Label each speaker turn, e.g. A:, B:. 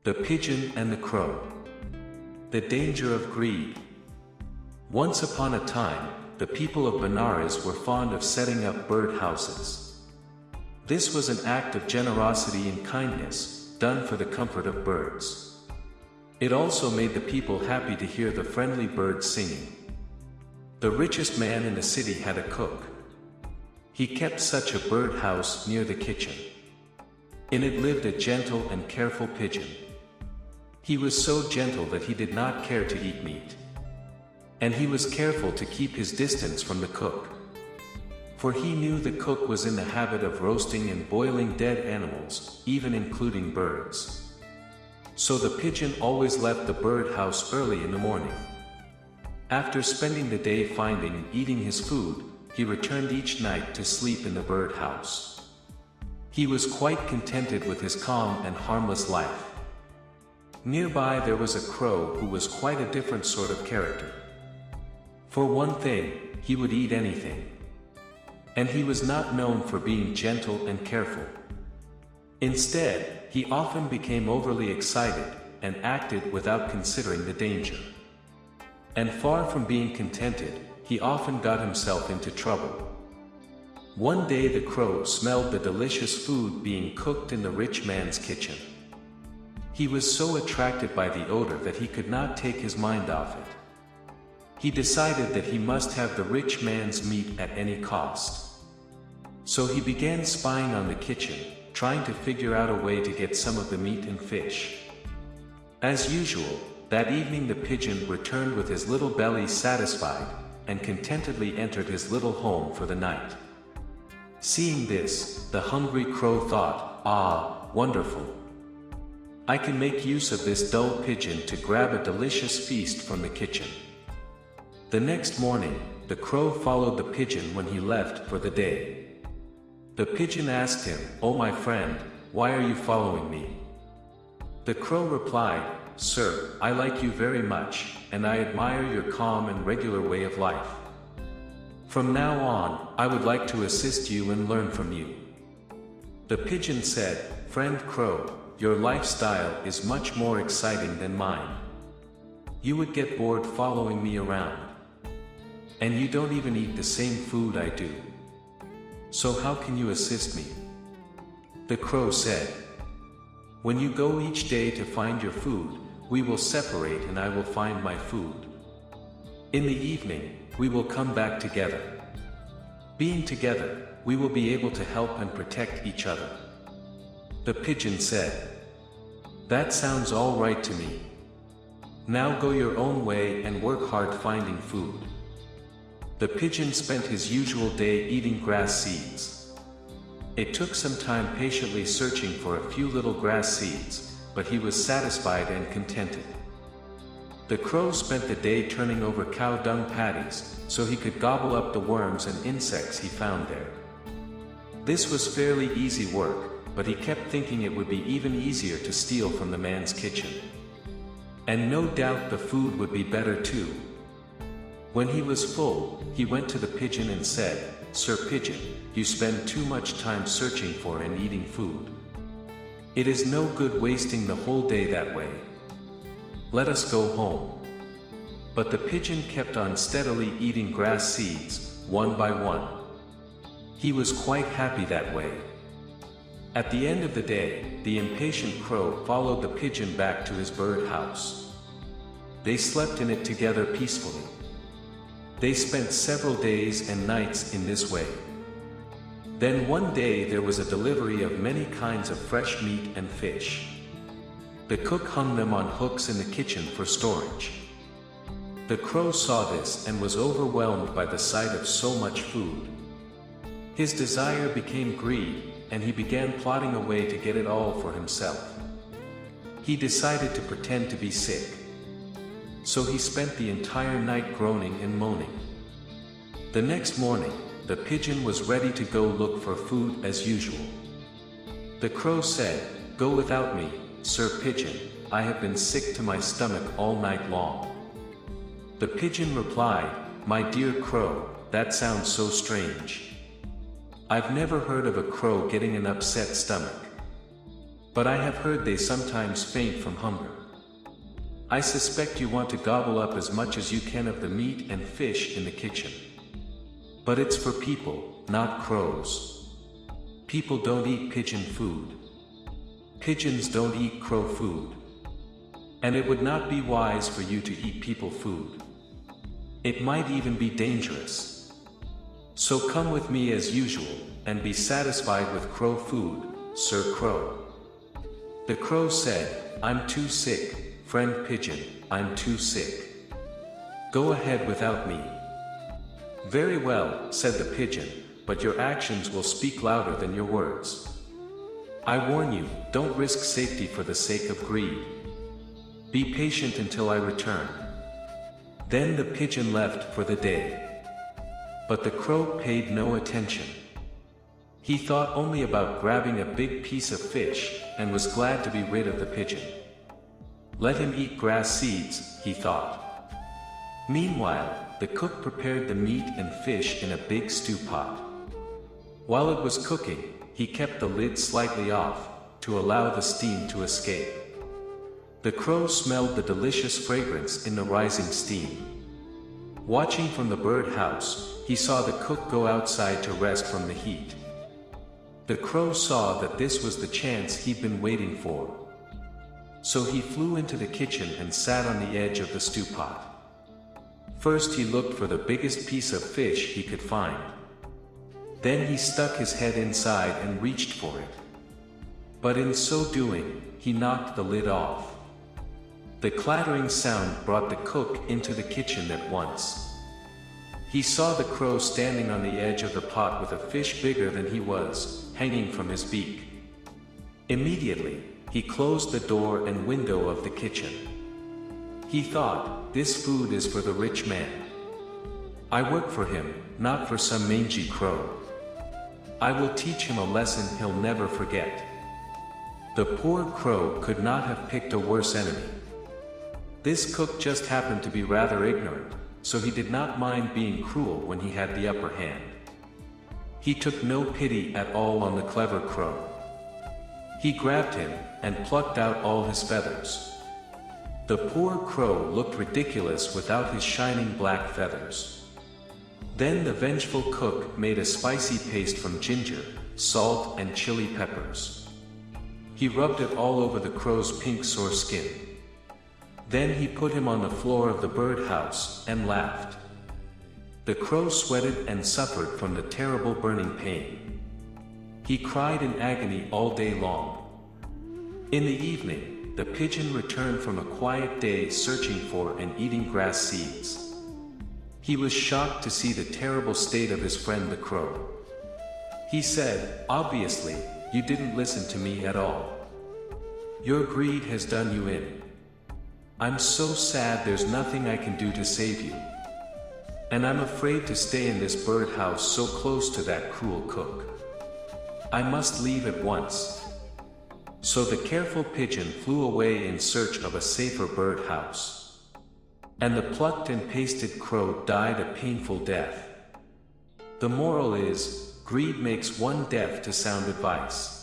A: The Pigeon and the Crow. The danger of greed. Once upon a time, the people of Benares were fond of setting up bird houses. This was an act of generosity and kindness, done for the comfort of birds. It also made the people happy to hear the friendly birds singing. The richest man in the city had a cook. He kept such a bird house near the kitchen. In it lived a gentle and careful pigeon. He was so gentle that he did not care to eat meat. And he was careful to keep his distance from the cook. For he knew the cook was in the habit of roasting and boiling dead animals, even including birds. So the pigeon always left the bird house early in the morning. After spending the day finding and eating his food, he returned each night to sleep in the bird house. He was quite contented with his calm and harmless life. Nearby there was a crow who was quite a different sort of character. For one thing, he would eat anything. And he was not known for being gentle and careful. Instead, he often became overly excited, and acted without considering the danger. And far from being contented, he often got himself into trouble. One day the crow smelled the delicious food being cooked in the rich man's kitchen. He was so attracted by the odor that he could not take his mind off it. He decided that he must have the rich man's meat at any cost. So he began spying on the kitchen, trying to figure out a way to get some of the meat and fish. As usual, that evening the pigeon returned with his little belly satisfied, and contentedly entered his little home for the night. Seeing this, the hungry crow thought, "Ah, wonderful! I can make use of this dull pigeon to grab a delicious feast from the kitchen." The next morning, the crow followed the pigeon when he left for the day. The pigeon asked him, "Oh my friend, why are you following me?" The crow replied, "Sir, I like you very much, and I admire your calm and regular way of life. From now on, I would like to assist you and learn from you." The pigeon said, "Friend Crow, your lifestyle is much more exciting than mine. You would get bored following me around. And you don't even eat the same food I do. So how can you assist me?" The crow said, "When you go each day to find your food, we will separate and I will find my food. In the evening, we will come back together. Being together, we will be able to help and protect each other." The pigeon said, "That sounds all right to me. Now go your own way and work hard finding food." The pigeon spent his usual day eating grass seeds. It took some time patiently searching for a few little grass seeds, but he was satisfied and contented. The crow spent the day turning over cow dung patties, so he could gobble up the worms and insects he found there. This was fairly easy work, but he kept thinking it would be even easier to steal from the man's kitchen. And no doubt the food would be better too. When he was full, he went to the pigeon and said, "Sir Pigeon, you spend too much time searching for and eating food. It is no good wasting the whole day that way. Let us go home." But the pigeon kept on steadily eating grass seeds, one by one. He was quite happy that way. At the end of the day, the impatient crow followed the pigeon back to his bird house. They slept in it together peacefully. They spent several days and nights in this way. Then one day there was a delivery of many kinds of fresh meat and fish. The cook hung them on hooks in the kitchen for storage. The crow saw this and was overwhelmed by the sight of so much food. His desire became greed, and he began plotting a way to get it all for himself. He decided to pretend to be sick. So he spent the entire night groaning and moaning. The next morning, the pigeon was ready to go look for food as usual. The crow said, "Go without me, Sir Pigeon, I have been sick to my stomach all night long." The pigeon replied, "My dear crow, that sounds so strange. I've never heard of a crow getting an upset stomach. but I have heard they sometimes faint from hunger. I suspect you want to gobble up as much as you can of the meat and fish in the kitchen. But it's for people, not crows. People don't eat pigeon food. Pigeons don't eat crow food. And it would not be wise for you to eat people food. It might even be dangerous. So come with me as usual, and be satisfied with crow food, Sir Crow. The crow said, I'm too sick, friend Pigeon, I'm too sick. Go ahead without me. Very well, said the pigeon, but your actions will speak louder than your words. I warn you, don't risk safety for the sake of greed. Be patient until I return. Then the pigeon left for the day. But the crow paid no attention. He thought only about grabbing a big piece of fish, and was glad to be rid of the pigeon. Let him eat grass seeds, he thought. Meanwhile, the cook prepared the meat and fish in a big stew pot. While it was cooking, he kept the lid slightly off, to allow the steam to escape. The crow smelled the delicious fragrance in the rising steam. Watching from the birdhouse, he saw the cook go outside to rest from the heat. The crow saw that this was the chance he'd been waiting for. So he flew into the kitchen and sat on the edge of the stew pot. First he looked for the biggest piece of fish he could find. Then he stuck his head inside and reached for it. But in so doing, he knocked the lid off. The clattering sound brought the cook into the kitchen at once. He saw the crow standing on the edge of the pot with a fish bigger than he was, hanging from his beak. Immediately, he closed the door and window of the kitchen. He thought, this food is for the rich man. I work for him, not for some mangy crow. I will teach him a lesson he'll never forget. The poor crow could not have picked a worse enemy. This cook just happened to be rather ignorant, so he did not mind being cruel when he had the upper hand. He took no pity at all on the clever crow. He grabbed him, and plucked out all his feathers. The poor crow looked ridiculous without his shining black feathers. Then the vengeful cook made a spicy paste from ginger, salt and chili peppers. He rubbed it all over the crow's pink sore skin. Then he put him on the floor of the birdhouse, and laughed. The crow sweated and suffered from the terrible burning pain. He cried in agony all day long. In the evening, the pigeon returned from a quiet day searching for and eating grass seeds. He was shocked to see the terrible state of his friend the crow. He said, obviously, you didn't listen to me at all. Your greed has done you in. I'm so sad there's nothing I can do to save you. And I'm afraid to stay in this birdhouse so close to that cruel cook. I must leave at once. So the careful pigeon flew away in search of a safer birdhouse. And the plucked and pasted crow died a painful death. The moral is, greed makes one deaf to sound advice.